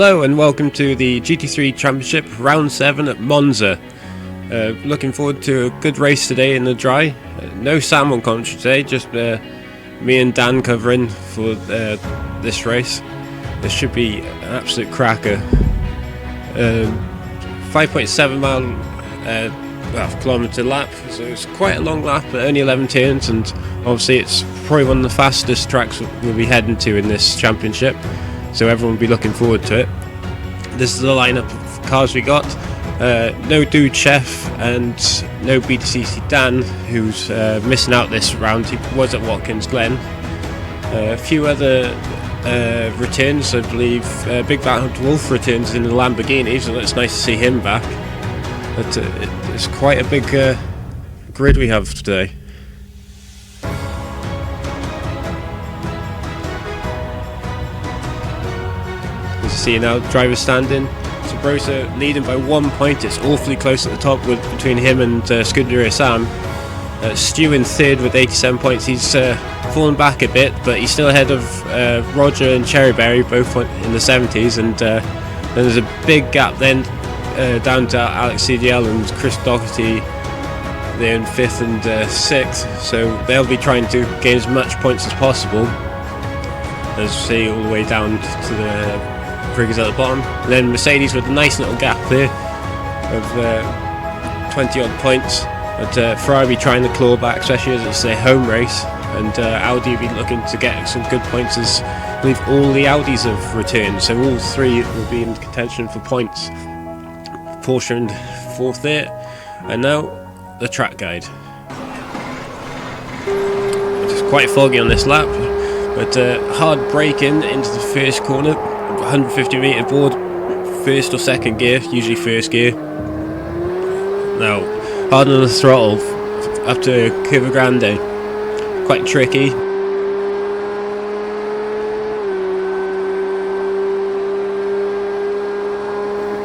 Hello and welcome to the GT3 Championship Round 7 at Monza. Looking forward to a good race today in the dry. No Sam on commentary today, just me and Dan covering for this race. This should be an absolute cracker. 5.7 mile kilometre lap, so it's quite a long lap, but only 11 turns, and obviously it's probably one of the fastest tracks we'll be heading to in this championship, so everyone will be looking forward to it. This is the lineup of cars we got. No Dude Chef and no BTCC Dan, who's missing out this round. He was at Watkins Glen. A few other returns, I believe. Big Bad Wolf returns in the Lamborghini, so it's nice to see him back. But it's quite a big grid we have today. As you see now, driver's standing. Sabrosa leading by 1 point. It's awfully close at the top between him and Scuderia Sam. Stu in third with 87 points. He's fallen back a bit, but he's still ahead of Roger and Cherryberry, both in the 70s. And then there's a big gap then down to Alex CDL and Chris Doherty. They're in 5th and 6th, so they'll be trying to gain as much points as possible. As you see, all the way down to the figures at the bottom. And then Mercedes with a nice little gap there of 20 odd points. But Ferrari trying to claw back, especially as it's their home race, and Audi will be looking to get some good points, as I believe all the Audis have returned, so all three will be in contention for points. Porsche in 4th there. And now the track guide. It's quite foggy on this lap, but hard braking into the first corner, 150 metre board, first or second gear, usually first gear. Now hard on the throttle up to Curva Grande, quite tricky.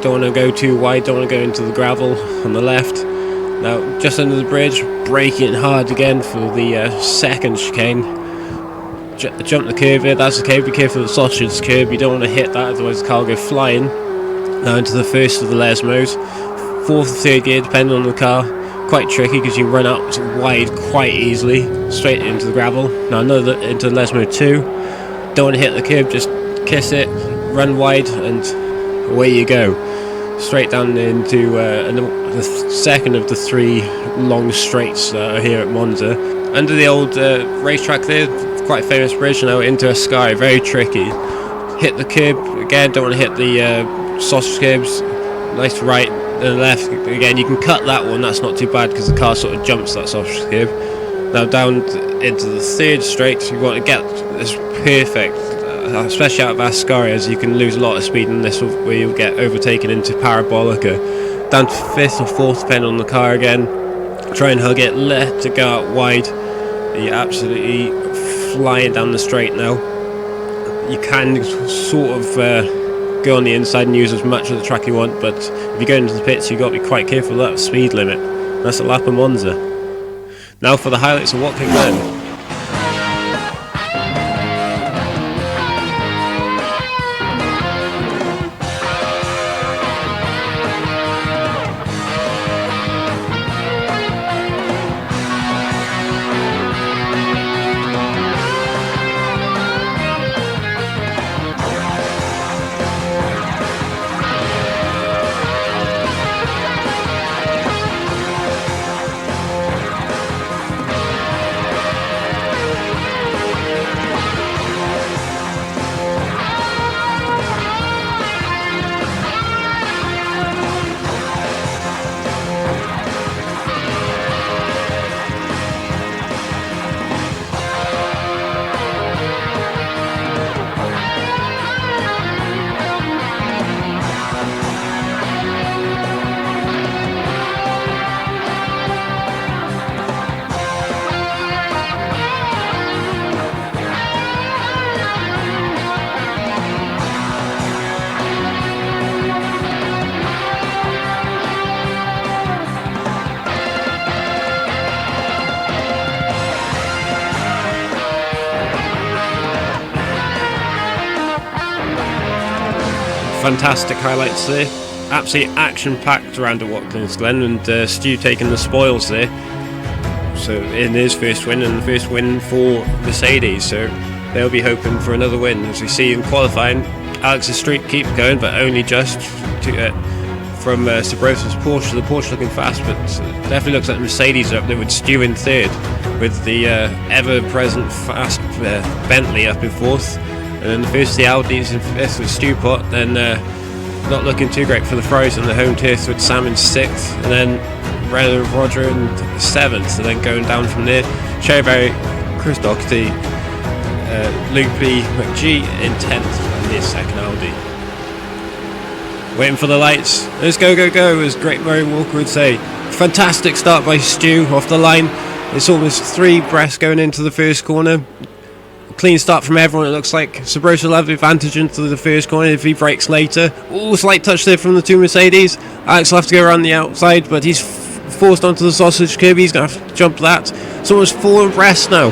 Don't want to go too wide, don't want to go into the gravel on the left. Now just under the bridge, braking hard again for the second chicane. Jump the curve here, that's the curve, be careful of the sausage curve, you don't want to hit that, otherwise the car will go flying. Now into the first of the Lesmos, 4th or 3rd gear depending on the car. Quite tricky because you run out wide quite easily, straight into the gravel. Now another into Lesmo 2, don't want to hit the curb, just kiss it, run wide, and away you go. Straight down into the second of the 3 long straights that are here at Monza. Under the old racetrack there, quite famous bridge now, into a sky, very tricky. Hit the curb again, don't want to hit the sausage curbs. Nice right and left again, you can cut that one, that's not too bad because the car sort of jumps that sausage curb. Now down into the 3rd straight, you want to get this perfect, especially out of Ascari, as you can lose a lot of speed in this where you'll get overtaken into Parabolica. Down to 5th or 4th depending on the car again. Try and hug it, let it go out wide. You're absolutely flying down the straight now. You can sort of go on the inside and use as much of the track you want, but if you go into the pits you've got to be quite careful of that speed limit. That's a lap of Monza. Now for the highlights of Watkins Glen. fantastic highlights there. Absolutely action-packed around at Watkins Glen, and Stu taking the spoils there. So in his first win, and the first win for Mercedes, so they'll be hoping for another win. As we see in qualifying, Alex's streak keeps going, but only just from Sabrosa's Porsche. The Porsche looking fast, but definitely looks like Mercedes are up there with Stu in third, with the ever-present fast Bentley up in fourth, and then first the Audis in fifth with Stu Pot. Then not looking too great for the Ferraris on the home turf with Sam in sixth, and then Roger in seventh, and then going down from there, Cherryberry, Chris Doherty, Loopy, McGee in 10th in his second Audi. Waiting for the lights. Let's go, go, go, as Great Murray Walker would say. Fantastic start by Stu off the line. It's almost 3 breaths going into the first corner. Clean start from everyone, it looks like. Sabrosa will have the advantage into the first corner if he brakes later. Oh, slight touch there from the two Mercedes. Alex will have to go around the outside, but he's forced onto the sausage curb. He's going to have to jump that. It's almost 4 breaths now.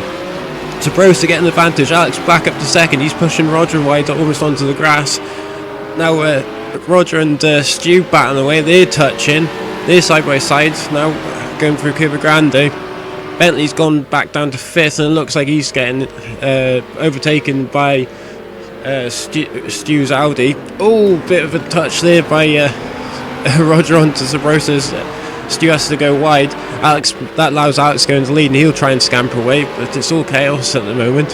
Sabrosa getting the advantage. Alex back up to second. He's pushing Roger wide almost onto the grass. Now Roger and Stu battling away. They're touching. They're side by side. Now going through Curva Grande. Bentley's gone back down to 5th, and it looks like he's getting overtaken by Stu's Audi. Oh, bit of a touch there by Roger onto Sabrosa's. Stu has to go wide. Alex, that allows Alex going to lead, and he'll try and scamper away, but it's all chaos at the moment.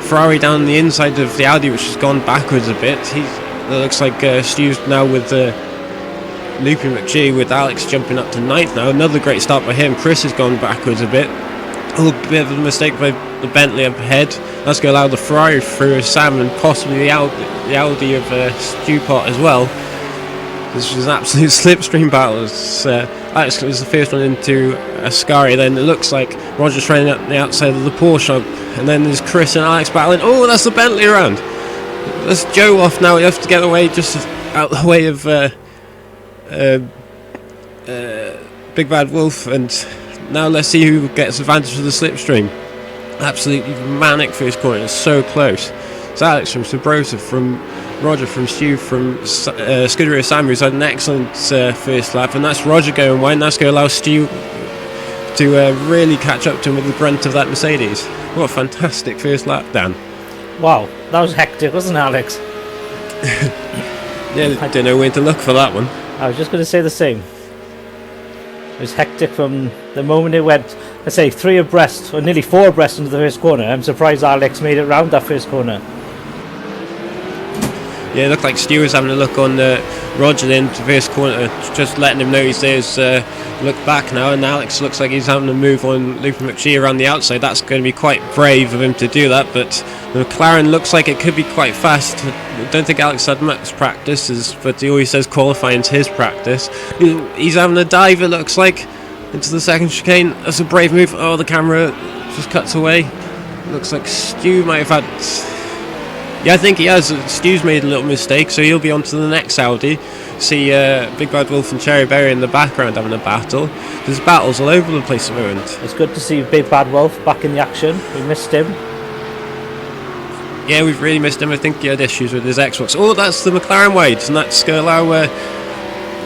Ferrari down the inside of the Audi, which has gone backwards a bit. It looks like Stu's now with Loopy McGee, with Alex jumping up to 9th now. Another great start by him. Chris has gone backwards a bit. A little bit of a mistake by the Bentley up ahead. That's going to allow the Ferrari through Sam, and possibly the Audi of Stu Pot as well. This was an absolute slipstream battle. Alex was the first one into Ascari. Then it looks like Roger's training up the outside of the Porsche, and then there's Chris and Alex battling. Oh, that's the Bentley around. That's Joe off now. You have to get away, just out the way of Big Bad Wolf, and now let's see who gets advantage of the slipstream. Absolutely manic first corner. It's so close. It's Alex from Sabrosa, from Roger, from Stu, from Scuderia Sam, who's had an excellent first lap, and that's Roger going wide, and that's going to allow Stu to really catch up to him with the brunt of that Mercedes. What a fantastic first lap, Dan. Wow, that was hectic, wasn't it, Alex? Yeah, I didn't know where to look for that one. I was just going to say the same. It was hectic from the moment it went, let's say, 3 abreast, or nearly 4 abreast into the first corner. I'm surprised Alex made it round that first corner. Yeah, it looked like Stu was having a look on Roger then to the first corner, just letting him know he's there's look back now, and Alex looks like he's having to move on Loopy McGee around the outside. That's going to be quite brave of him to do that, but the McLaren looks like it could be quite fast. I don't think Alex had much practice, but he always says qualifying's his practice. He's having a dive, it looks like, into the second chicane. That's a brave move. Oh, the camera just cuts away. Looks like Stu might have had... Yeah, I think he has. Stu's made a little mistake, so he'll be on to the next Audi. See Big Bad Wolf and Cherry Berry in the background having a battle. There's battles all over the place at the moment. It's good to see Big Bad Wolf back in the action. We missed him. Yeah, we've really missed him. I think he had issues with his Xbox. Oh, that's the McLaren wide, and that's going to allow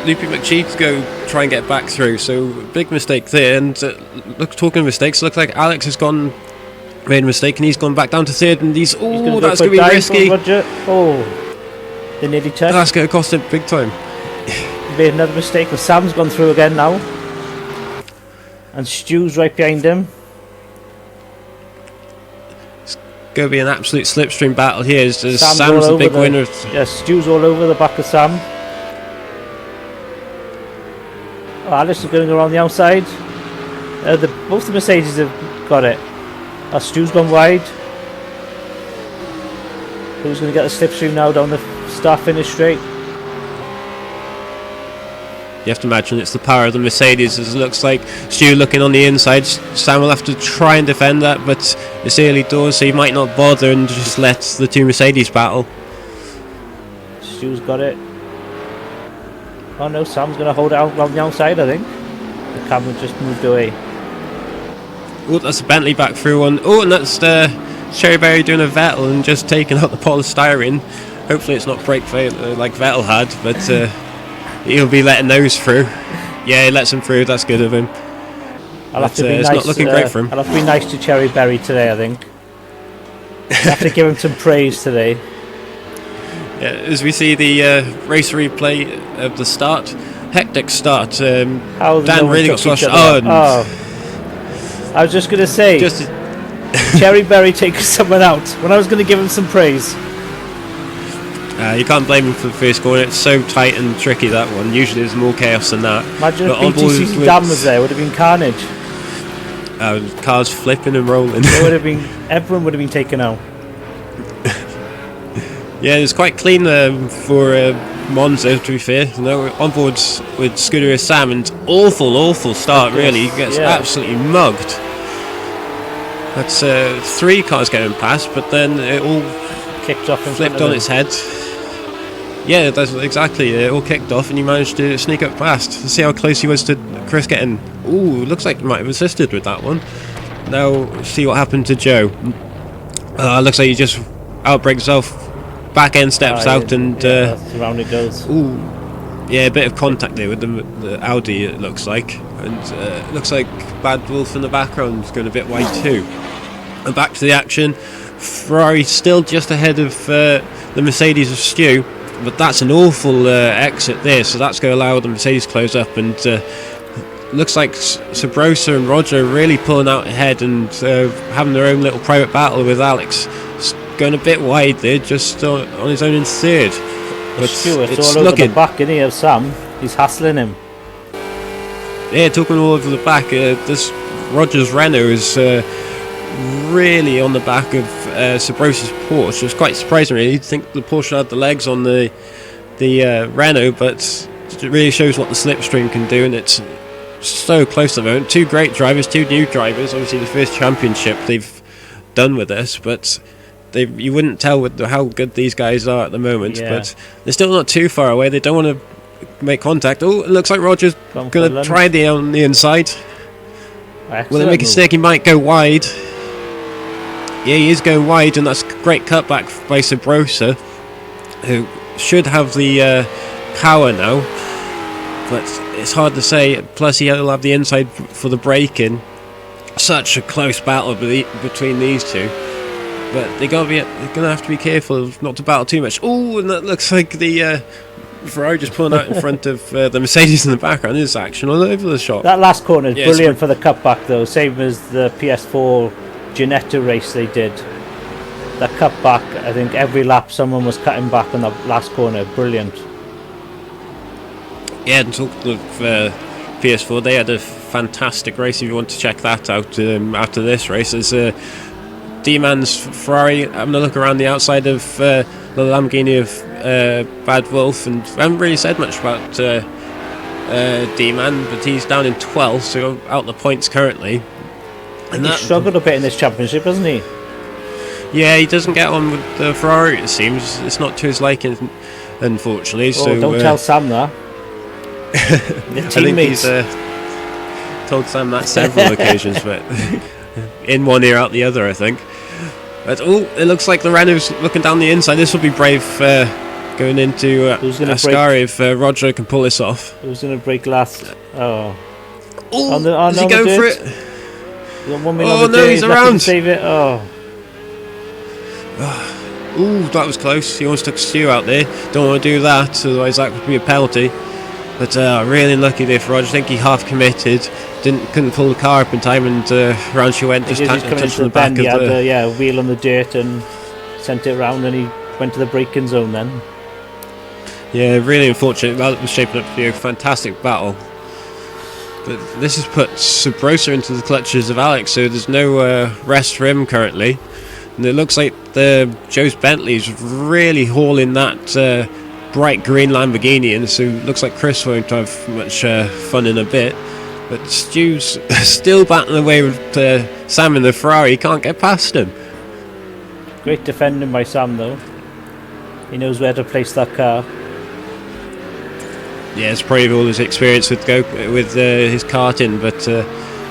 Loopy McGee to go try and get back through. So, big mistake there. And talking of mistakes, looks like Alex has made a mistake, and he's gone back down to 3rd, and that's going to be risky. Oh, they nearly touched. That's going to cost him big time. He made another mistake, but Sam's gone through again now, and Stu's right behind him. It's going to be an absolute slipstream battle here. Sam's the big winner. Yeah, Stu's all over the back of Sam. Oh, Alice is going around the outside. Both the Mercedes have got it. Stu's gone wide. Who's going to get the slipstream now down the start finish straight? You have to imagine it's the power of the Mercedes, as it looks like. Stu looking on the inside. Sam will have to try and defend that, but it's early doors, so he might not bother and just let the two Mercedes battle. Stu's got it. Oh no, Sam's going to hold it out around the outside, I think. The camera just moved away. Oh, that's a Bentley back through one. Oh, and that's Cherry Berry doing a Vettel and just taking out the polystyrene. Hopefully it's not brake failure like Vettel had, but he'll be letting those through. Yeah, he lets them through. That's good of him. I'll have to be it's nice. Not looking great for him. I'll have to be nice to Cherry Berry today, I think. I'll have to give him some praise today. Yeah, as we see the race replay of the start, hectic start. Dan really got sloshed. I was just going to say, Cherry Berry taking someone out when I was going to give him some praise. You can't blame him for the first corner. It's so tight and tricky, that one. Usually there's more chaos than that. Imagine if BTCC Dan was there, would have been carnage. Cars flipping and rolling. Everyone would have been taken out. Yeah, it's quite clean for Monza, to be fair. On board with Scudero Sam, and awful start, really. He gets absolutely mugged. That's 3 cars going past, but then it all kicked off and flipped on its head. Yeah, that's exactly. It all kicked off, and he managed to sneak up past. See how close he was to Chris getting. Ooh, looks like he might have assisted with that one. Now, see what happened to Joe. Looks like he just outbrakes himself. Back end steps out, and around it goes. Ooh, yeah, a bit of contact there with the Audi. It looks like, and looks like Bad Wolf in the background is going a bit wide too. And back to the action. Ferrari still just ahead of the Mercedes of Stu, but that's an awful exit there. So that's going to allow the Mercedes close up, and looks like Sabrosa and Roger are really pulling out ahead and having their own little private battle with Alex. Going a bit wide there, just on his own in third. But Stewart's all over the back, isn't he, of Sam? He's hassling him. Yeah, talking all over the back. This Rogers Renault is really on the back of Sabrosa's Porsche. It's quite surprising, really. You'd think the Porsche had the legs on the Renault, but it really shows what the slipstream can do, and it's so close at the moment. 2 great drivers, 2 new drivers. Obviously, the first championship they've done with this, but you wouldn't tell with how good these guys are at the moment. But they're still not too far away. They don't want to make contact. Oh, it looks like Roger's going to try on the inside. Excellent. Will it make a stick? He might go wide. Yeah, he is going wide, and that's a great cutback by Sabrosa, who should have the power now, but it's hard to say. Plus, he'll have the inside for the braking. Such a close battle between these two. But they're going to have to be careful not to battle too much. Oh, and that looks like the Ferrari just pulling out in front of the Mercedes in the background. There's action all over the shop. That last corner is brilliant for the cutback, though. Same as the PS4 Ginetta race they did. That cutback, I think every lap someone was cutting back on the last corner. Brilliant. Yeah, and talking of PS4, they had a fantastic race. If you want to check that out after this race, there's D-Man's Ferrari having a look around the outside of the Lamborghini of Bad Wolf, and I haven't really said much about D-Man, but he's down in 12th, so out the points currently. And he's struggled a bit in this championship, hasn't he? Yeah, he doesn't get on with the Ferrari, it seems. It's not to his liking, unfortunately. So don't tell Sam that. I think he's told Sam that several occasions, but in one ear, out the other, I think. But it looks like the Renault's looking down the inside. This will be brave going into Ascari if Roger can pull this off. Who's going to break last? Oh. Is he going for it? He's around. Save it. Oh. Ooh, that was close. He almost took Stu out there. Don't want to do that, otherwise that would be a penalty. But really lucky there for Roger. I think he half committed, couldn't pull the car up in time, and round she went, just touched on the back of the wheel on the dirt and sent it round, and he went to the braking zone then. Yeah, really unfortunate. Well, it was shaping up to be a fantastic battle. But this has put Sabrosa into the clutches of Alex, so there's no rest for him currently. And it looks like Joe's Bentley's really hauling that bright green Lamborghini in, so it looks like Chris won't have much fun in a bit. But Stu's still battling away with Sam in the Ferrari. He can't get past him. Great defending by Sam, though. He knows where to place that car. Yeah, it's probably all his experience with his karting, but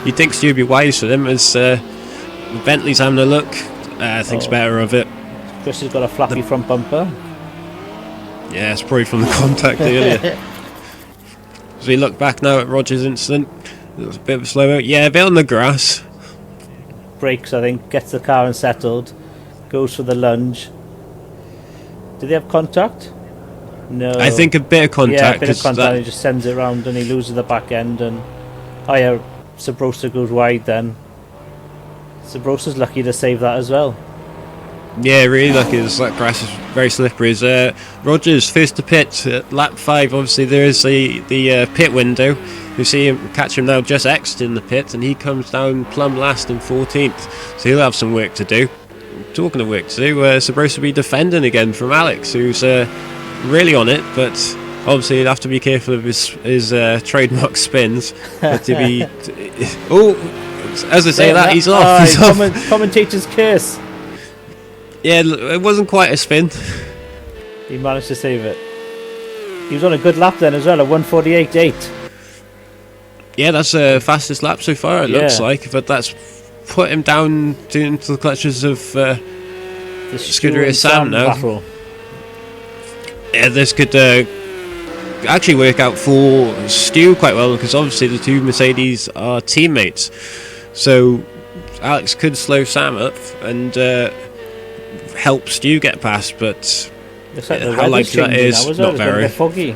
you'd think Stu would be wise for them, as Bentley's having a look. Thinks better of it. Chris has got a flappy front bumper. Yeah, it's probably from the contact earlier. As we look back now at Roger's incident, it was a bit of a slow-mo. Yeah, a bit on the grass. Brakes, I think, gets the car unsettled, goes for the lunge. Did they have contact? No. I think a bit of contact. Yeah, a bit of contact. He just sends it around and he loses the back end. And oh yeah, Sabrosa goes wide then. Sabrosa's lucky to save that as well. Yeah, really lucky. That grass is very slippery. As Rogers first to pit at lap 5. Obviously, there is the pit window. You see him catch him now just exiting the pit, and he comes down plumb last in 14th. So he'll have some work to do. Talking of work to do, supposed to be defending again from Alex, who's really on it, but obviously he'd have to be careful of his trademark spins. But to be, as I say that, he's off. He's off. Commentator's curse. Yeah, it wasn't quite a spin. He managed to save it. He was on a good lap then as well, a 1:48.8. Yeah, that's the fastest lap so far, it looks like, but that's put him down into the clutches of the Scuderia Sam now. Battle. Yeah, this could actually work out for Stu quite well, because obviously the two Mercedes are teammates. So Alex could slow Sam up and help Stu get past, but like how likely that is, not very. Foggy.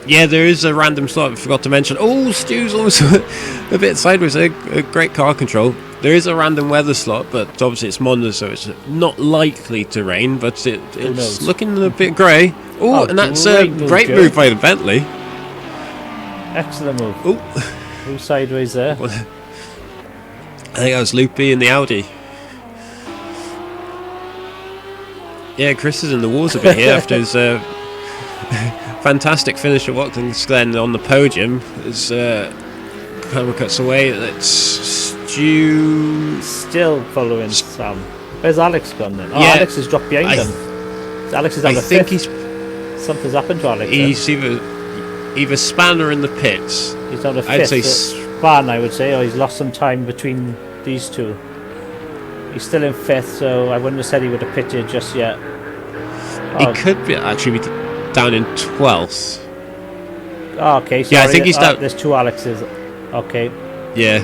Yeah, there is a random slot I forgot to mention. Oh, Stu's also a bit sideways. A great car control. There is a random weather slot, but obviously it's Monza, so it's not likely to rain, but it's looking a bit grey. Oh, and that's a great move by the Bentley. Excellent move. Oh, move sideways there. I think that was Loopy in the Audi. Yeah, Chris is in the wars a bit here after his fantastic finish at Watkins Glen on the podium. As camera cuts away, it's Stu still following Sam. Where's Alex gone then? Oh, yeah, Alex has dropped behind him. Alex is on the fifth. Something's happened to Alex. He's either span or in the pits. He's on the fifth. I'd say span, I would say, or he's lost some time between these two. He's still in fifth, so I wouldn't have said he would have pitted just yet. He could be actually down in 12th. Oh, okay. Sorry. Yeah, I think he's down. There's two Alexes. Okay. Yeah.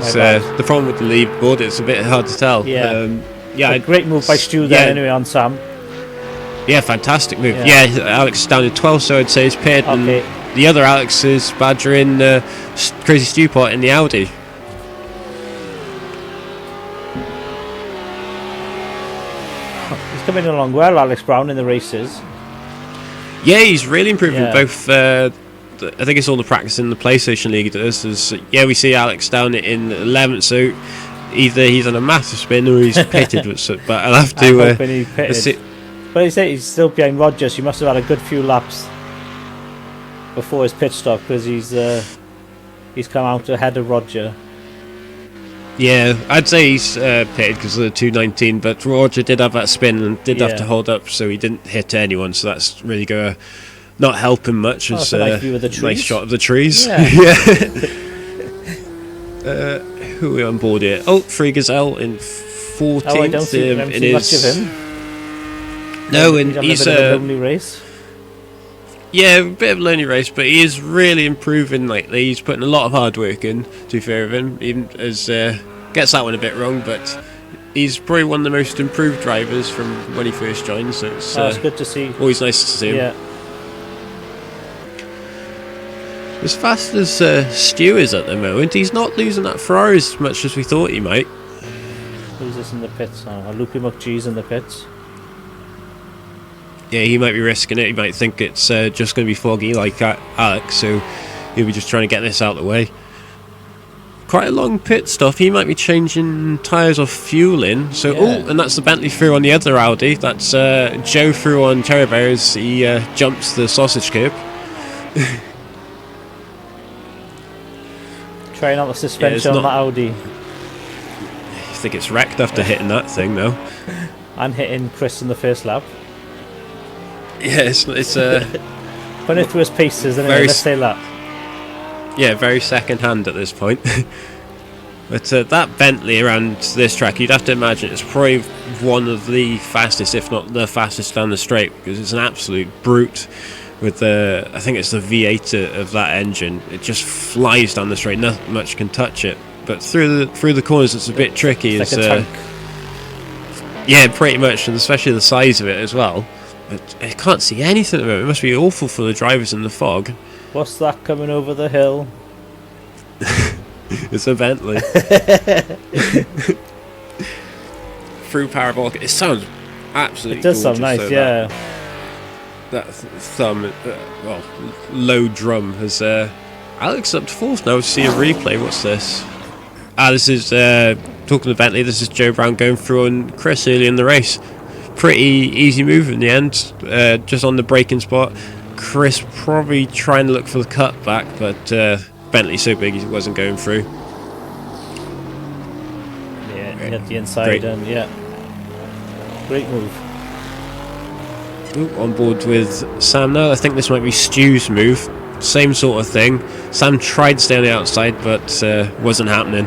So the problem with the lead board, it's a bit hard to tell. Yeah. A great move by Stu there anyway on Sam. Yeah, fantastic move. Yeah, Alex is down in 12th, so I'd say he's pitted. Okay. And the other Alex is badgering Crazy Stewpot in the Audi. Coming along well, Alex Brown, in the races. Yeah, he's really improving both. I think it's all the practice in the PlayStation League does. We see Alex down in 11th, so either he's on a massive spin or he's pitted. But I'll have to. I'm hoping he pitted. But he's still behind Rogers. He must have had a good few laps before his pit stop, because he's come out ahead of Roger. Yeah, I'd say he's pitted because of the 219, but Roger did have that spin and did have to hold up, so he didn't hit anyone, so that's really going to not help him much. It's a nice shot of the trees. Yeah. Who are we on board here? Oh, Free Gazelle in 14th. I don't see much of him. No, and he's a lonely race. Yeah, a bit of a lonely race, but he is really improving lately. He's putting a lot of hard work in, to be fair of him. Even as gets that one a bit wrong, but he's probably one of the most improved drivers from when he first joined. So it's good to see. Always nice to see him. Yeah. As fast as Stu is at the moment, he's not losing that Ferrari as much as we thought he might. Who's this in the pits? Loopy McGee's in the pits. Yeah, he might be risking it. He might think it's just going to be foggy like Alex, so he'll be just trying to get this out of the way. Quite a long pit stop. He might be changing tyres or fueling. So, and that's the Bentley through on the other Audi. That's Joe through on Cherry Bears. He jumps the sausage curb. Trying out the suspension on that Audi. I think it's wrecked after hitting that thing, though. And hitting Chris in the first lap. Yeah, it's putting it through his paces, and let's say that. Yeah, very second hand at this point. But that Bentley around this track, you'd have to imagine it's probably one of the fastest, if not the fastest down the straight, because it's an absolute brute with the, I think it's the V8 of that engine. It just flies down the straight, nothing much can touch it. But through the corners it's a bit tricky. It's like a tank. Yeah, pretty much, and especially the size of it as well. But I can't see anything of it. It must be awful for the drivers in the fog. What's that coming over the hill? It's a Bentley. Through parabolic. It sounds absolutely. It does sound nice, so yeah. That thumb, well, low drum has. Alex up to fourth now. See a replay. What's this? This is talking to Bentley. This is Joe Brown going through on Chris early in the race. Pretty easy move in the end. Just on the braking spot. Chris probably trying to look for the cutback, but Bentley's so big he wasn't going through. Yeah, he hit the inside. Great. And yeah, great move. Ooh, on board with Sam now. I think this might be Stu's move. Same sort of thing. Sam tried to stay on the outside, but wasn't happening.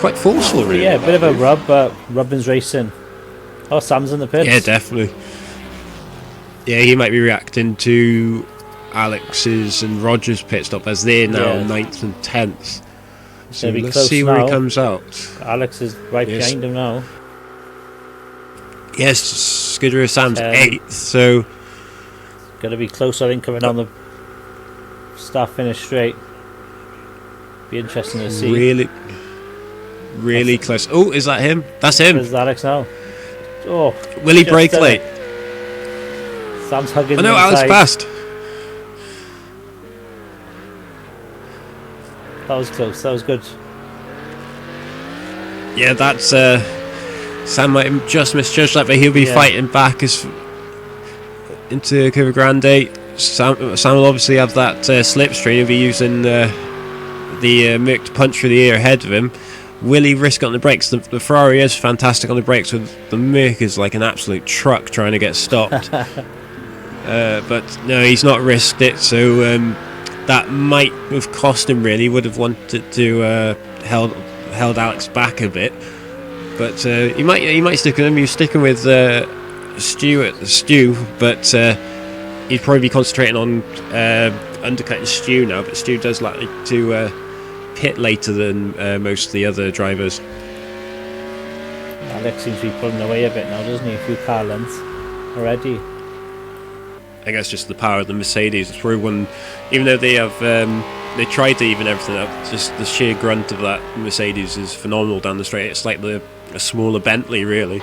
Quite forceful, really. Yeah, a bit of a rub, but Robin's racing. Oh, Sam's in the pits. Yeah, definitely. Yeah, he might be reacting to Alex's and Roger's pit stop as they're now 9th and 10th. So let's see where he comes out. Alex is right behind him now. Yes, Skidrow Sam's 8th, so got to be close, I think, coming on the start finish straight. Be interesting to see. Really close. Oh, is that him? That's him. There's Alex now. Oh, will he brake late? Sam's hugging. I know Alex passed. That was close. That was good. Yeah, that's Sam might have just misjudged that, but he'll be fighting back into Curva Grande. Sam will obviously have that slipstream. He'll be using the Merc to punch through the air ahead of him. Will he risk it on the brakes? The Ferrari is fantastic on the brakes, with the Merc is like an absolute truck trying to get stopped. But no, he's not risked it, so that might have cost him. Really, would have wanted to held Alex back a bit, but he might stick with him. He's sticking with Stu, but he'd probably be concentrating on undercutting Stu now. But Stu does like to pit later than most of the other drivers. Alex seems to be pulling away a bit now, doesn't he? A few car lengths already. I guess just the power of the Mercedes. It's probably one, even though they have they tried to even everything up, just the sheer grunt of that Mercedes is phenomenal down the straight. It's like a smaller Bentley, really.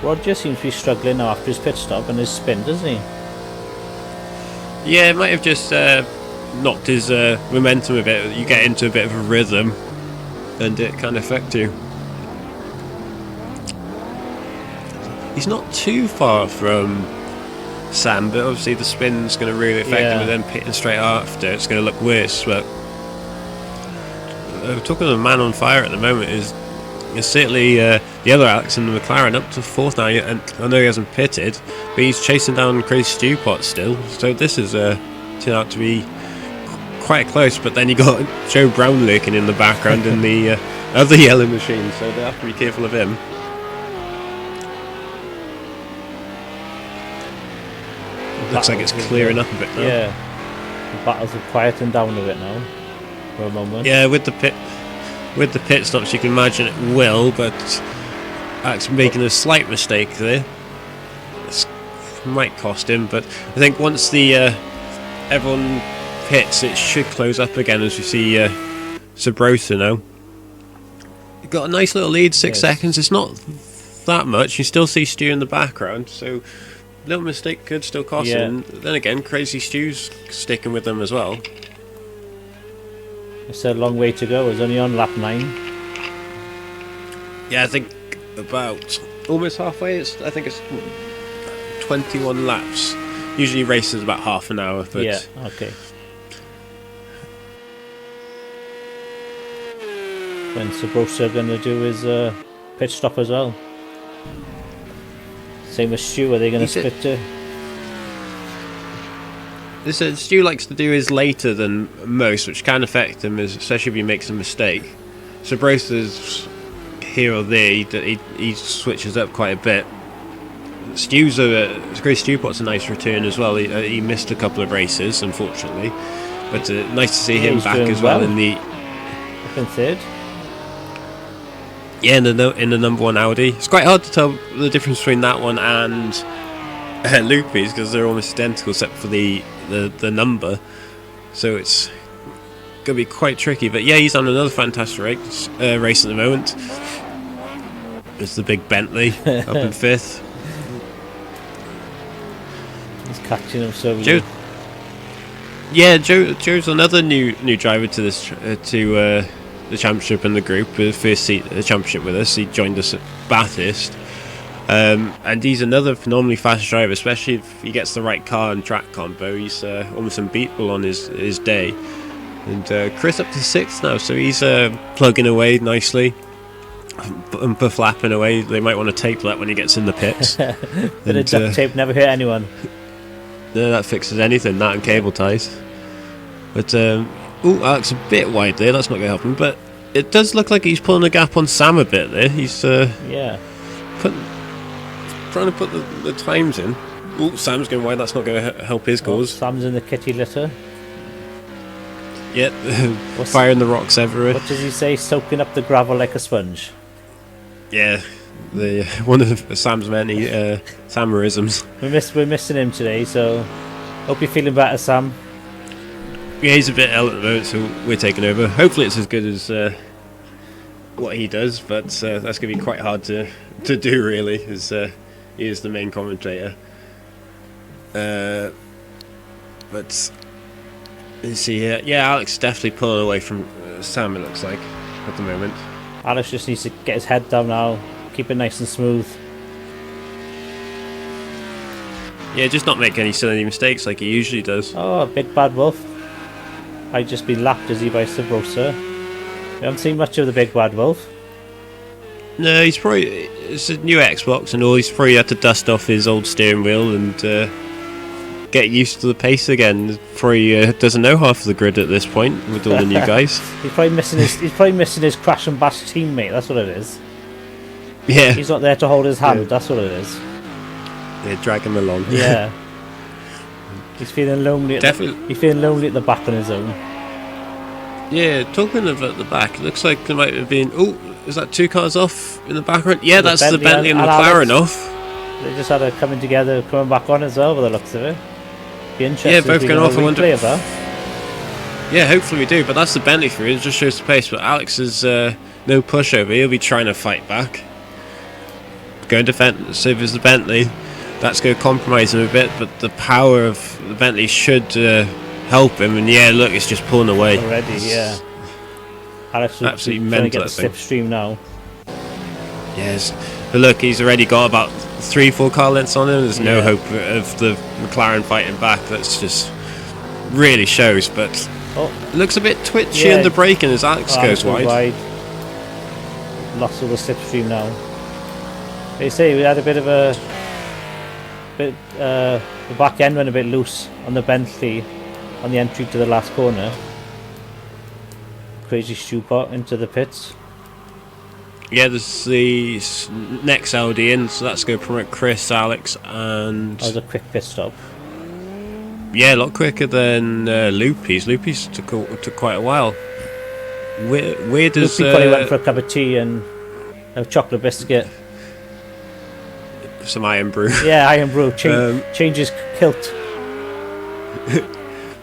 Roger seems to be struggling now after his pit stop and his spin, doesn't he? Yeah, it might have just knocked his momentum a bit. You get into a bit of a rhythm and it kind of affects you. He's not too far from Sam, but obviously the spin's going to really affect him, and then pitting straight after, it's going to look worse. But talking of the man on fire at the moment is certainly the other Alex in the McLaren, up to fourth now, and I know he hasn't pitted, but he's chasing down Crazy Stew Pot still, so this is turned out to be quite close. But then you got Joe Brown lurking in the background in the other yellow machine, so they have to be careful of him. Looks like it's clearing up a bit now. Yeah, the battles are quieting down a bit now for a moment. Yeah, with the pit stops, you can imagine it will, but Alex making a slight mistake there. This might cost him, but I think once the everyone pits, it should close up again, as we see Sabrosa now. You've got a nice little lead, 6 seconds. It's not that much. You still see Stu in the background, so little mistake could still cost him. Then again, Crazy Stu's sticking with them as well. It's a long way to go. It's only on lap 9. Yeah, I think about almost halfway. I think it's 21 laps. Usually races about half an hour. But yeah, okay. When Sabrosa going to do his pit stop as well? Same as Stu, are they going to split too? Stu likes to do his later than most, which can affect him, especially if he makes a mistake. So Broster's here or there, he switches up quite a bit. Grace Stewport's a nice return as well. He missed a couple of races, unfortunately, but nice to see him back as well in the. Up in third. Yeah, in the number one Audi. It's quite hard to tell the difference between that one and Loopy's because they're almost identical except for the number. So it's gonna be quite tricky. But yeah, he's on another fantastic race at the moment. It's the big Bentley up in fifth. He's catching him so Joe. Yeah, Joe's another new driver to this the championship and the group. First seat at the championship with us. He joined us at Bathurst, and he's another phenomenally fast driver, especially if he gets the right car and track combo. He's almost unbeatable on his day. And Chris up to sixth now, so he's plugging away nicely. And flapping away. They might want to tape that when he gets in the pits. Bit of duct tape never hurt anyone. No, that fixes anything, that and cable ties. But Alex a bit wide there, that's not going to help him. But it does look like he's pulling a gap on Sam a bit there. He's trying to put the times in. Sam's going wide, that's not going to help his cause. Sam's in the kitty litter. Yep, firing the rocks everywhere. What does he say? Soaking up the gravel like a sponge. Yeah, one of Sam's many Samerisms. We're missing him today, so hope you're feeling better, Sam. Yeah, he's a bit ill at the moment, so we're taking over. Hopefully it's as good as what he does, but that's going to be quite hard to do, really, as he is the main commentator. But let's see here. Yeah, Alex definitely pulling away from Sam, it looks like, at the moment. Alex just needs to get his head down now, keep it nice and smooth. Yeah, just not make any silly mistakes like he usually does. Oh, big bad wolf. I'd just been lapped as he by Sabrosa. We haven't seen much of the big bad wolf. No, it's a new Xbox and all. He's probably had to dust off his old steering wheel and get used to the pace again. Probably doesn't know half of the grid at this point with all the new guys. He's probably missing his crash and bash teammate. That's what it is. Yeah, he's not there to hold his hand. Yeah. That's what it is. They drag him along. Yeah, he's feeling lonely. Definitely, he's feeling lonely at the back on his own. Yeah, talking of at the back, it looks like there might have been. Oh, is that two cars off in the background? Yeah, that's the Bentley and McLaren off. They just had a coming back on as well, by the looks of it. Be interesting. Yeah, both going off. I wonder. Of that. Yeah, hopefully we do. But that's the Bentley for it. It just shows the pace. But Alex is no pushover. He'll be trying to fight back. Going defensive is the Bentley. That's going to compromise him a bit. But the power of the Bentley should help him. And yeah, look, it's just pulling away. Already, yeah. Alex is absolutely trying mental. To get the slipstream now. Yes, but look, he's already got about 3-4 car lengths on him. There's no hope of the McLaren fighting back. That's just really shows. But it looks a bit twitchy in the braking as Alex goes wide. Lost all the slipstream now. They say we had a bit of the back end went a bit loose on the Bentley on the entry to the last corner. Crazy Stewpot into the pits. Yeah, there's the next Audi in, so that's going to promote Chris, Alex, and... That was a quick pit stop. Yeah, a lot quicker than Loopy's. Loopy's took quite a while. Where does... Loopy probably went for a cup of tea and a chocolate biscuit. Some iron brew. Yeah, iron brew. Change his kilt.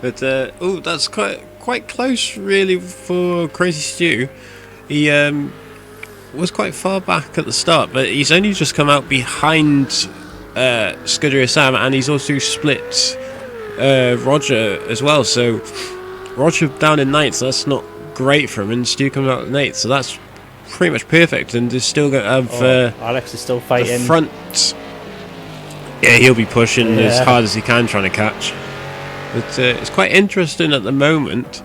But, that's quite close, really, for Crazy Stew. He... was quite far back at the start, but he's only just come out behind Scuderia Sam, and he's also split Roger as well. So Roger down in 9th, so that's not great for him, and Stu comes out in 8th, so that's pretty much perfect. And he's still going to have Alex is still fighting the front. Yeah, he'll be pushing as hard as he can, trying to catch. But it's quite interesting at the moment.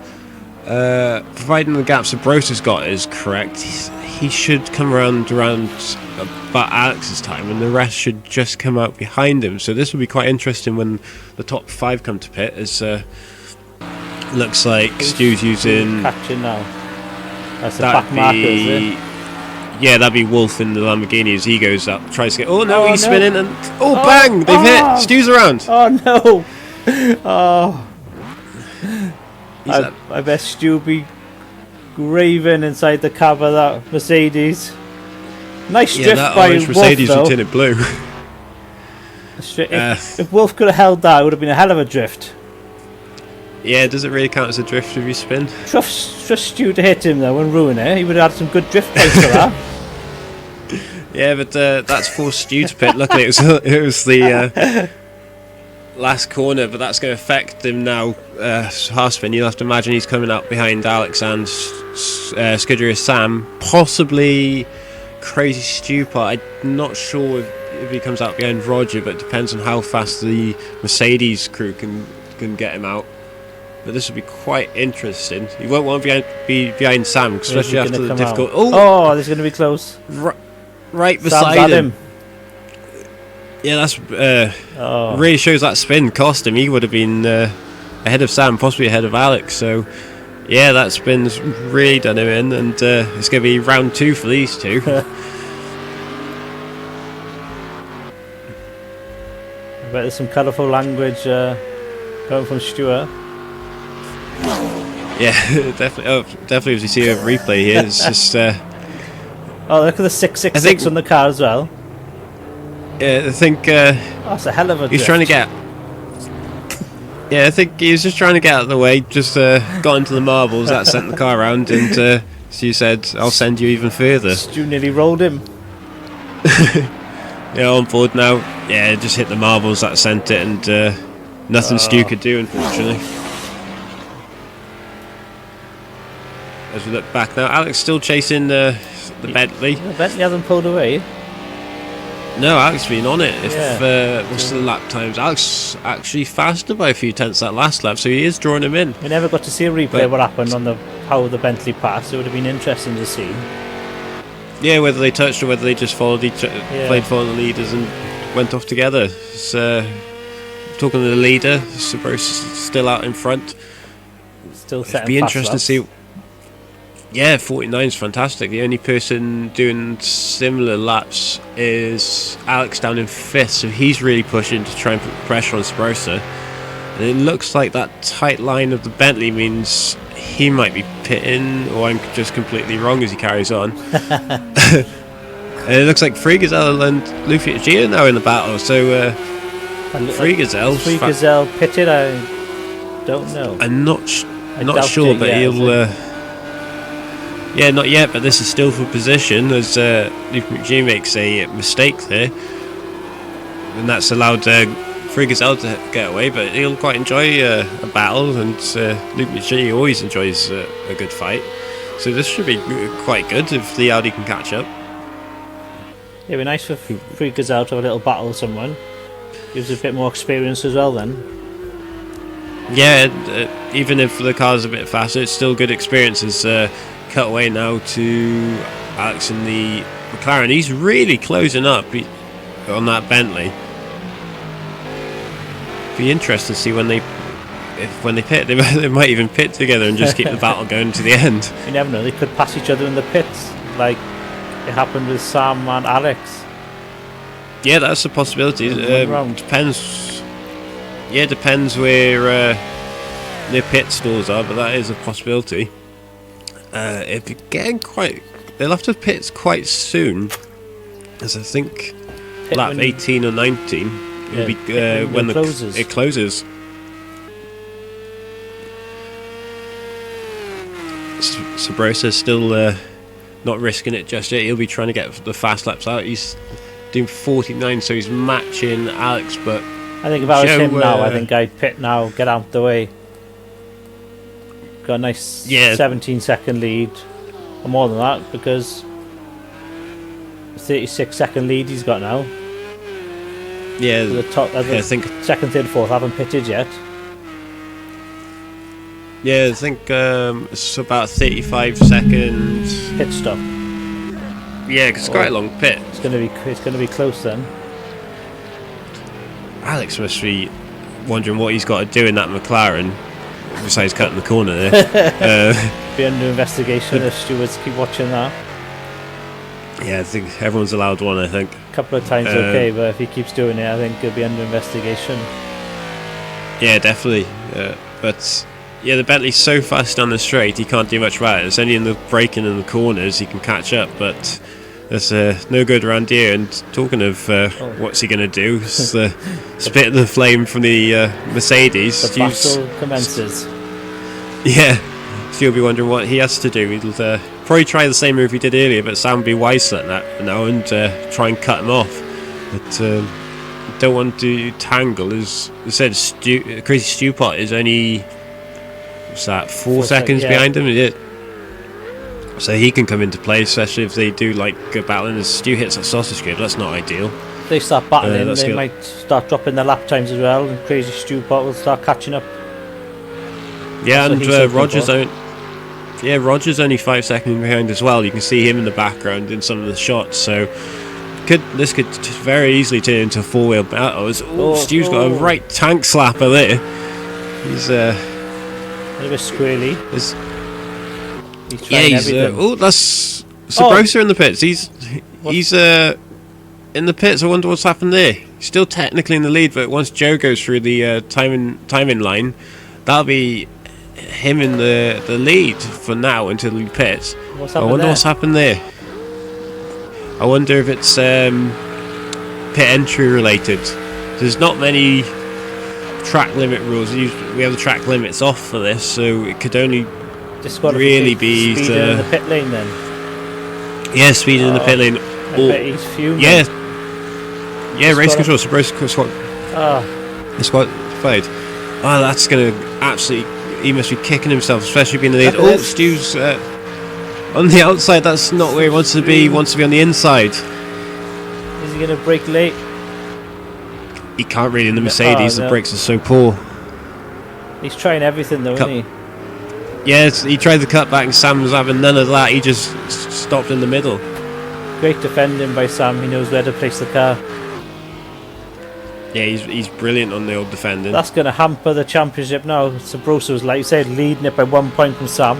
Providing the gaps that Bros has got is correct, he should come around about Alex's time, and the rest should just come out behind him. So this will be quite interesting when the top 5 come to pit. As looks like Stu's using catching now. That's the back marker, is it? Yeah, that'd be Wolf in the Lamborghini as he goes up, tries to get. Oh no, he's spinning and bang! They've hit. Stu's around. Oh no! Oh, I bet Stu be raving inside the cab of that Mercedes. Nice drift that by orange Wolf, Mercedes though. with tinted blue. If Wolf could have held that, it would have been a hell of a drift. Yeah, does it really count as a drift if you spin? Trust Stu to hit him though and ruin it. He would have had some good drift points for that. Yeah, but that's forced Stu to pit. Luckily, it was the last corner, but that's going to affect him now. Half spin. You'll have to imagine he's coming up behind Alex and Scuderia Sam, possibly Crazy Stu part. I'm not sure if he comes out behind Roger, but it depends on how fast the Mercedes crew can get him out. But this will be quite interesting. You won't want to be behind Sam, especially after the difficult. Oh, this is going to be close. Right beside him. Yeah, that's really shows that spin cost him. He would have been ahead of Sam, possibly ahead of Alex. So, yeah, that spin's really done him in, and it's going to be round 2 for these two. I bet there's some colourful language coming from Stuart. Yeah, definitely. Oh, definitely. As you see a replay here, it's just. Oh, look at the 666 on the car as well. Yeah, I think. That's a hell of a drift. He's trying to get. Yeah, I think he was just trying to get out of the way. Just got into the marbles that sent the car around, and so you said, "I'll send you even further." Stu nearly rolled him. Yeah, on board now. Yeah, just hit the marbles that sent it, and nothing Stu could do, unfortunately. As we look back now, Alex still chasing the Bentley. The Bentley hasn't pulled away. No, Alex been on it. What's the lap times? Alex actually faster by a few tenths that last lap, so he is drawing him in. We never got to see a replay of what happened on how the Bentley passed. It would have been interesting to see. Yeah, whether they touched or whether they just followed played for the leaders and went off together. It's, talking to the leader, Sabro's still out in front. Still setting. It'd be interesting to see. Yeah, 49 is fantastic. The only person doing similar laps is Alex down in 5th, so he's really pushing to try and put pressure on Sabrosa. And it looks like that tight line of the Bentley means he might be pitting, or I'm just completely wrong as he carries on. And it looks like Free Gazelle and Luffy G are now in the battle, so Free Gazelle pitted, I don't know. I'm not sure, but he'll... yeah, not yet, but this is still for position as Luke McGee makes a mistake there. And that's allowed Free Gazelle to get away, but he'll quite enjoy a battle, and Luke McGee always enjoys a good fight. So this should be quite good if the Audi can catch up. It'd be nice for Free Gazelle to have a little battle with someone. Gives a bit more experience as well then. Yeah, even if the car's a bit faster, it's still good experience as... cut away now to Alex in the McLaren. He's really closing up on that Bentley. Be interesting to see when they pit. They might even pit together and just keep the battle going to the end. You never know. They could pass each other in the pits, like it happened with Sam and Alex. Yeah, that's a possibility. Depends. Yeah, depends where their pit stalls are, but that is a possibility. It'd be getting quite... They'll have to pit quite soon, as I think lap 18 or 19 will be when it closes. Sabrosa's still not risking it just yet. He'll be trying to get the fast laps out. He's doing 49, so he's matching Alex, but... I think if I was him now, I think I'd pit now, get out the way. Got a nice 17-second lead, or more than that, because 36-second lead he's got now. Yeah, the top. I think second, third, fourth haven't pitted yet. Yeah, I think it's about 35 seconds pit stop. Yeah, 'cause it's quite a long pit. It's gonna be close then. Alex must be wondering what he's got to do in that McLaren, besides cutting the corner there. Be under investigation if stewards keep watching that. Yeah, I think everyone's allowed one, I think. A couple of times okay, but if he keeps doing it, I think he'll be under investigation. Yeah, definitely. But yeah, the Bentley's so fast down the straight, he can't do much about it. It's only in the braking and the corners he can catch up, but there's no good around here. And talking of what's he going to do, it's the spit the flame from the Mercedes. The battle commences. Yeah, so you'll be wondering what he has to do. He'll probably try the same move he did earlier, but Sam will be wise at that now and try and cut him off. But don't want to tangle. As I said, Crazy Stew Pot is only, what's that, 4 seconds behind him. Yeah. So he can come into play, especially if they do like a battle and Stu hits that sausage grip. That's not ideal. If they start battling, they might start dropping their lap times as well, and Crazy Stew Pot will start catching up. Yeah, and Roger's only 5 seconds behind as well. You can see him in the background in some of the shots. So this could very easily turn into a four-wheel battle. Stu's got a right tank slapper there. He's a bit squirrely. He's trying everything. That's Sabrosa in the pits. He's in the pits. I wonder what's happened there. He's still technically in the lead, but once Joe goes through the timing line, that'll be him in the lead for now until he pits. I wonder what's happened there. I wonder if it's pit entry related. There's not many track limit rules. We have the track limits off for this, so it could only really be speeding in the pit lane then. Yeah, speeding in the pit lane. I bet he's fuming. Yeah, race control. It's quite fired. Oh, that's gonna absolutely. He must be kicking himself, especially being in the lead. Stu's on the outside. That's not where he wants to be. He wants to be on the inside. Is he gonna brake late? He can't really in the Mercedes. The brakes are so poor. He's trying everything though, isn't he? Yeah, he tried the cutback and Sam was having none of that. He just stopped in the middle. Great defending by Sam. He knows where to place the car. Yeah, he's brilliant on the old defending. That's going to hamper the championship now. Sabrosa's, like you said, leading it by 1 point from Sam.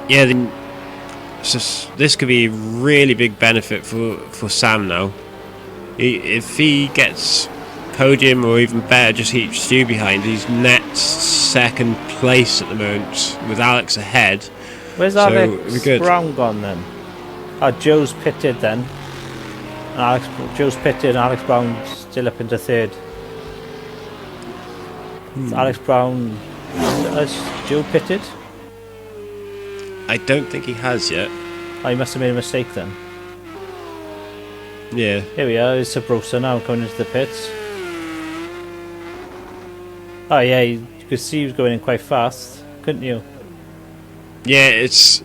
Yeah, this could be a really big benefit for Sam now. If he gets podium or even better, just keep Stu behind, he's net second place at the moment with Alex ahead. Where's Alex Brown gone then? Joe's pitted then. Joe's pitted and Alex Brown's still up into third. Alex Brown, has Joe pitted? I don't think he has yet. He must have made a mistake then. Yeah. Here we are, it's Sabrosa now going into the pits. Oh yeah, you could see he was going in quite fast, couldn't you? Yeah, it's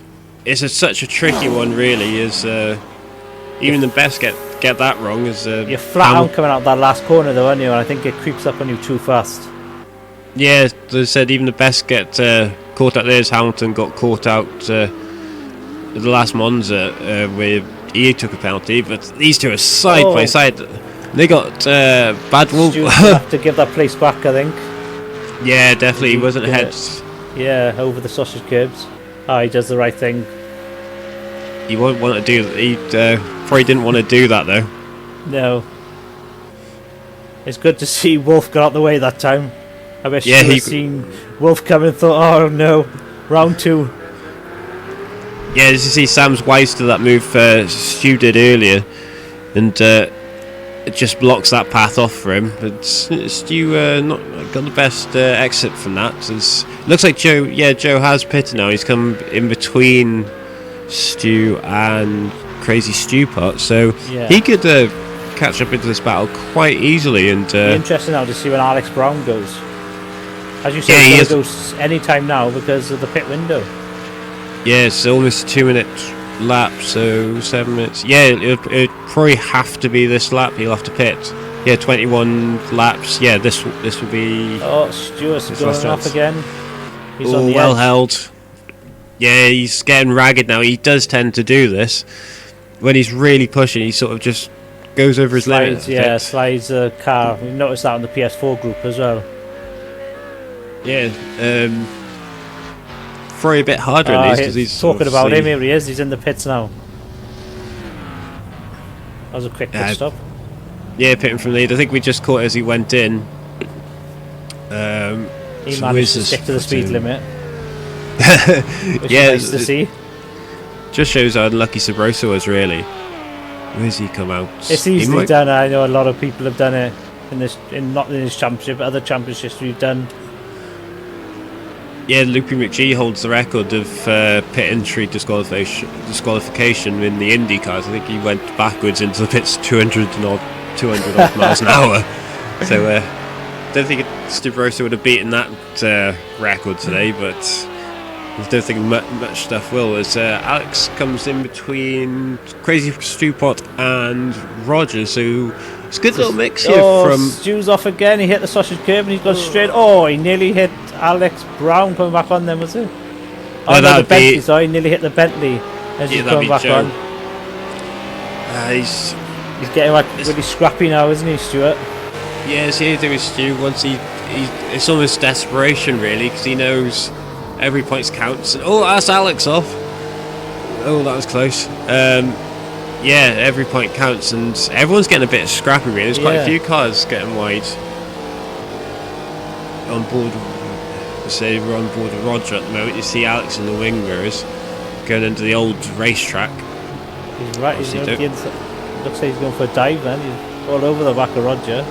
such a tricky one really, as even the best get that wrong. You're flat out coming out that last corner though, aren't you? And I think it creeps up on you too fast. Yeah, as I said, even the best get caught out there. As Hamilton got caught out the last Monza where he took a penalty, but these two are side by side. They got bad wolf. Stu's gonna have to give that place back, I think. Yeah, definitely. He wasn't ahead. Yeah, over the sausage curbs. He does the right thing. He won't want to do. He probably didn't want to do that though. No. It's good to see Wolf got out the way that time. I wish you had seen Wolf come and thought, oh no, round two. Yeah, as you see, Sam's wise to that move Stu did earlier, and it just blocks that path off for him. But Stu not got the best exit from that. Looks like Joe. Yeah, Joe has pitted now. He's come in between Stu and Crazy Stew Pot, so he could catch up into this battle quite easily. And interesting now to see when Alex Brown goes. As you said, he goes any time now because of the pit window. Yeah, it's almost a 2-minute lap, so 7 minutes. Yeah, it'd probably have to be this lap. He'll have to pit. Yeah, 21 laps. Yeah, this will be. Oh, Stewart's going off again. He's on the well edge. held. Yeah, he's getting ragged now. He does tend to do this. When he's really pushing, he sort of just goes over his limit. Yeah, slides the car. We noticed that on the PS4 group as well. Yeah, probably a bit harder in these because he's talking about him. Here he is. He's in the pits now. That was a quick pit stop. Yeah, pitting from lead. I think we just caught as he went in. He managed to stick to the speed limit. Which yeah, is nice to see. Just shows how unlucky Sabrosa was, really. Where's he come out? It's easily done. I know a lot of people have done it not in this championship, but other championships we've done. Yeah, Loopy McGee holds the record of pit entry disqualification in the Indy cars. I think he went backwards into the pits 200 odd miles an hour. So don't think Sabrosa would have beaten that record today, but I don't think much stuff will, as Alex comes in between Crazy Stewpot and Roger, so it's a good little mix here from... Stew's off again, he hit the sausage curb and he's gone straight... he nearly hit Alex Brown coming back on then, was it? The Bentley, sorry, he nearly hit the Bentley as he's coming back on. He's getting really scrappy now, isn't he, Stuart? Yeah, it's here to do with Stu. Once it's almost desperation, really, because he knows... every point counts. That's Alex off. Oh, that was close. Yeah, every point counts, and everyone's getting a bit scrappy, really. There's quite a few cars getting wide. On board, say we're on board with Roger at the moment. You see Alex in the wing mirrors going into the old racetrack. He's right. Looks like he's going for a dive then. He's all over the back of Roger.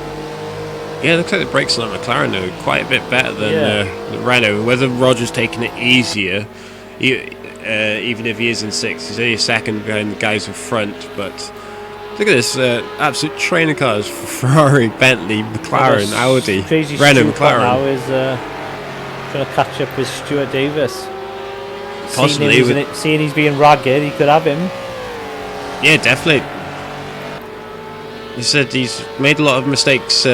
Yeah, it looks like the brakes on that McLaren are quite a bit better than the Renault. Whether Roger's taking it easier, even if he is in sixth, he's only a second behind the guys in front. But look at this, absolute trainer cars for Ferrari, Bentley, McLaren, Audi, Renault, McLaren. Now is trying to catch up with Stuart Davis. Possibly. Seeing he's being ragged, he could have him. Yeah, definitely. He said he's made a lot of mistakes.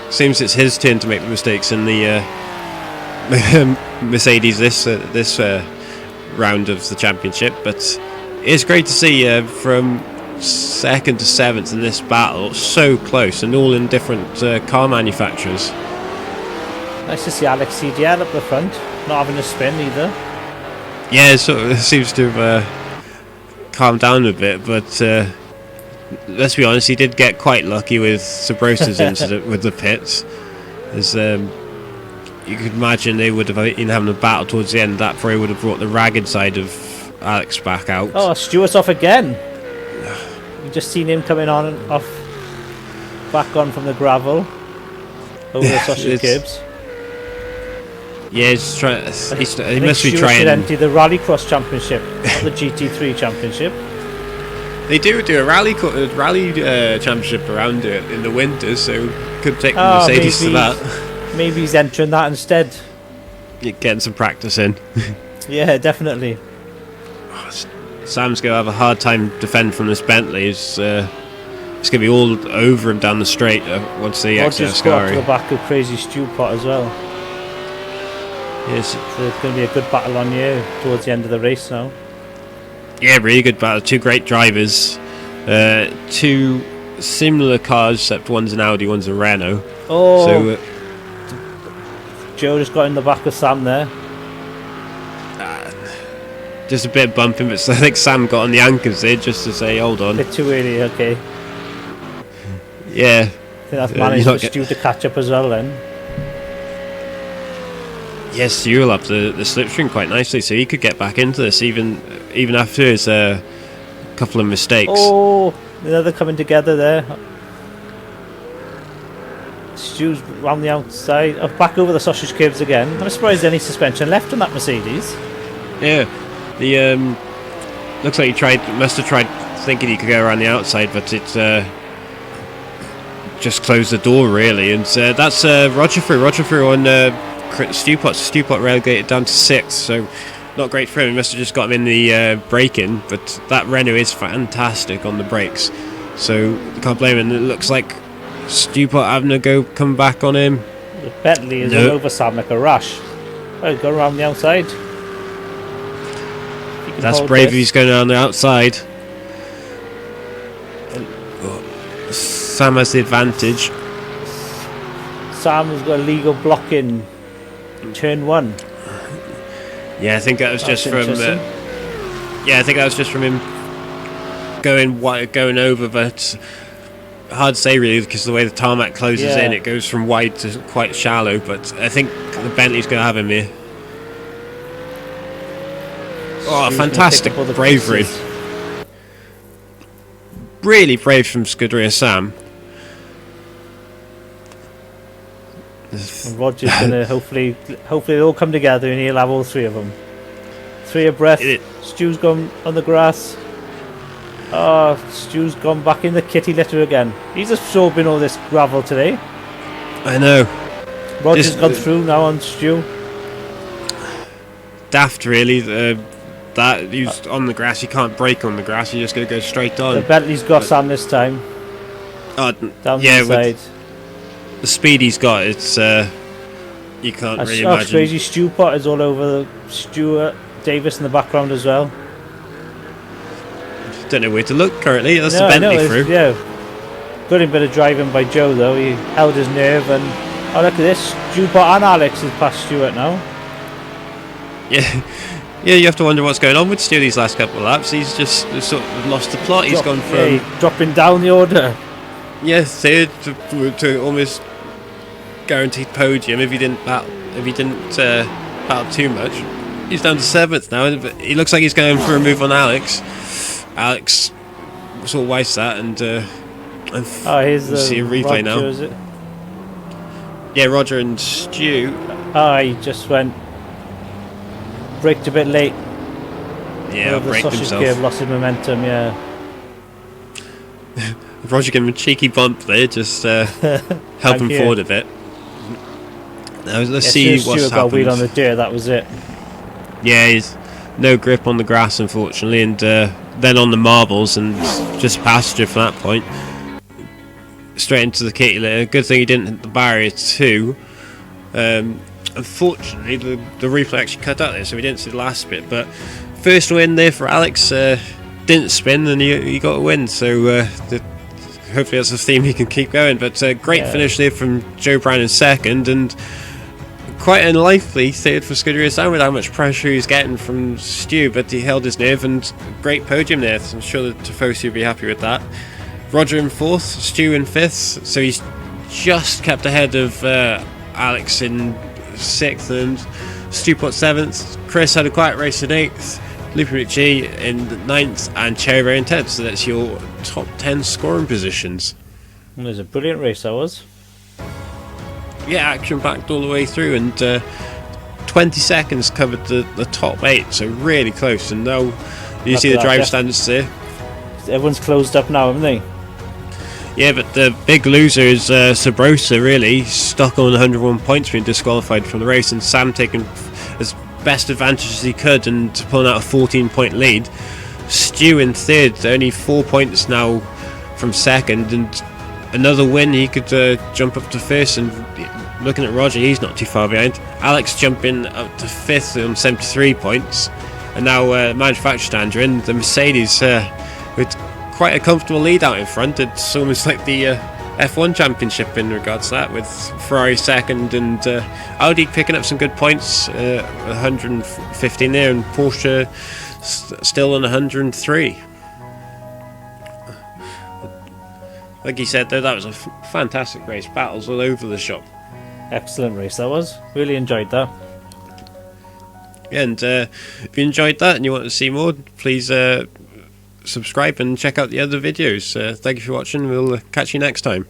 Seems it's his turn to make the mistakes in the Mercedes this round of the championship. But it's great to see from second to seventh in this battle, so close, and all in different car manufacturers. Nice to see Alex CDL up the front, not having a spin either. Yeah, it sort of seems to have calmed down a bit, but. Let's be honest, he did get quite lucky with Sabrosa's incident with the pits. As you could imagine, they would have been having a battle towards the end. That probably would have brought the ragged side of Alex back out. Oh, Stewart's off again. You've just seen him coming on and off, back on from the gravel over the sausage curbs. Yeah, he's trying. He must be trying. Should empty the Rallycross Championship, not the GT3 Championship. They do a rally championship around it in the winter, so could take Mercedes to that. Maybe he's entering that instead. You're getting some practice in. Yeah, definitely. Sam's going to have a hard time defending from this Bentley. It's going to be all over him down the straight once they exit Ascari. To the back of Crazy Stewpot as well. Yes, so it's going to be a good battle on you towards the end of the race now. Yeah, really good battle. Two great drivers. Two similar cars, except one's an Audi, one's a Renault. So Joe just got in the back of Sam there. Just a bit of bumping, but I think Sam got on the anchors there just to say, hold on. A bit too early, okay. Yeah. I think that's managed for Stu to catch up as well then. Yes, you'll up the slipstream quite nicely, so he could get back into this even after his couple of mistakes. Oh, they're coming together there. Stu's round the outside, back over the sausage curbs again. I'm surprised there's any suspension left on that Mercedes. Yeah, the looks like he must have tried thinking he could go around the outside, but it just closed the door really, and that's Roger through on Stewpot relegated down to 6th, so not great for him. He must have just got him in the braking, but that Renault is fantastic on the brakes, so can't blame him. It looks like Stewpot having a go come back on him. The Bentley is all over Sam like a rush. Oh, go around the outside. That's hold brave if this. he's going on the outside. Sam has the advantage. Sam has got a legal block in turn 1. Yeah, I think that was That's just from. interesting. Yeah, I think that was just from him going over, but hard to say really because the way the tarmac closes in, it goes from wide to quite shallow. But I think the Bentley's going to have him here. Oh, Stu's gonna fantastic pick up all the bravery! pieces. Really brave from Scuderia Sam. And Roger's gonna hopefully they'll come together and he'll have all 3 of them. 3 a breath. Stu's gone on the grass. Oh, Stu's gone back in the kitty litter again. He's absorbing all this gravel today. I know. Roger's gone through now on Stu. Daft, really. That he's on the grass. You can't brake on the grass. You're just going to go straight on. The Bentley's got Sam this time. Down the side. The speed he's got, it's you can't really imagine. Crazy. Stu Potter's all over. Stuart Davis in the background as well. Don't know where to look currently. That's the Bentley through. Yeah. Good bit of driving by Joe though. He held his nerve and oh look at this. Stu Potter and Alex is past Stuart now. Yeah. Yeah, you have to wonder what's going on with Stu these last couple of laps. He's just sort of lost the plot. He's gone from dropping down the order. Yeah, third to almost guaranteed podium if he didn't battle too much. He's down to 7th now, but he looks like he's going for a move on Alex. Alex sort of wastes that, and here's the see a replay Roger, now. Is it? Yeah, Roger and Stu. He just braked a bit late. Yeah, braked himself. Curve, lost his momentum. Yeah. Roger gave him a cheeky bump there, just help him forward a bit. Now let's see what's happened. Got wheel on the dirt. That was it. Yeah, he's no grip on the grass, unfortunately, and then on the marbles, and just pasture from that point. Straight into the kitty litter. Good thing he didn't hit the barrier too. Unfortunately, the replay actually cut out there, so we didn't see the last bit. But first win there for Alex. Didn't spin, and he got a win. So hopefully that's a theme he can keep going. But great finish there from Joe Brown in 2nd, and quite unlikely 3rd for Scuderia Sam with how much pressure he's getting from Stu. But he held his nerve, and great podium there. So I'm sure that Tifosi will be happy with that. Roger in 4th, Stu in 5th. So he's just kept ahead of Alex in 6th, and Stu put 7th. Chris had a quiet race in 8th. Lupi Ricci in 9th, and Cherry in 10th. So that's your top 10 scoring positions. It was a brilliant race, that was. Yeah, action packed all the way through, and 20 seconds covered the top 8, so really close. And now you see the driver standards there. Everyone's closed up now, haven't they? Yeah, but the big loser is Sabrosa, really. Stuck on 101 points, being disqualified from the race, and Sam taking as best advantage as he could and pulling out a 14-point lead. Stu in 3rd, only 4 points now from 2nd, and another win he could jump up to 1st. And looking at Roger, he's not too far behind. Alex jumping up to 5th on 73 points, and now manufacturer standard in the Mercedes with quite a comfortable lead out in front. It's almost like the F1 championship in regards to that, with Ferrari 2nd and Audi picking up some good points, 115 there, and Porsche still on 103. Like you said though, that was a fantastic race, battles all over the shop. Excellent race that was, really enjoyed that. And if you enjoyed that and you want to see more, please subscribe and check out the other videos. Thank you for watching. We'll catch you next time.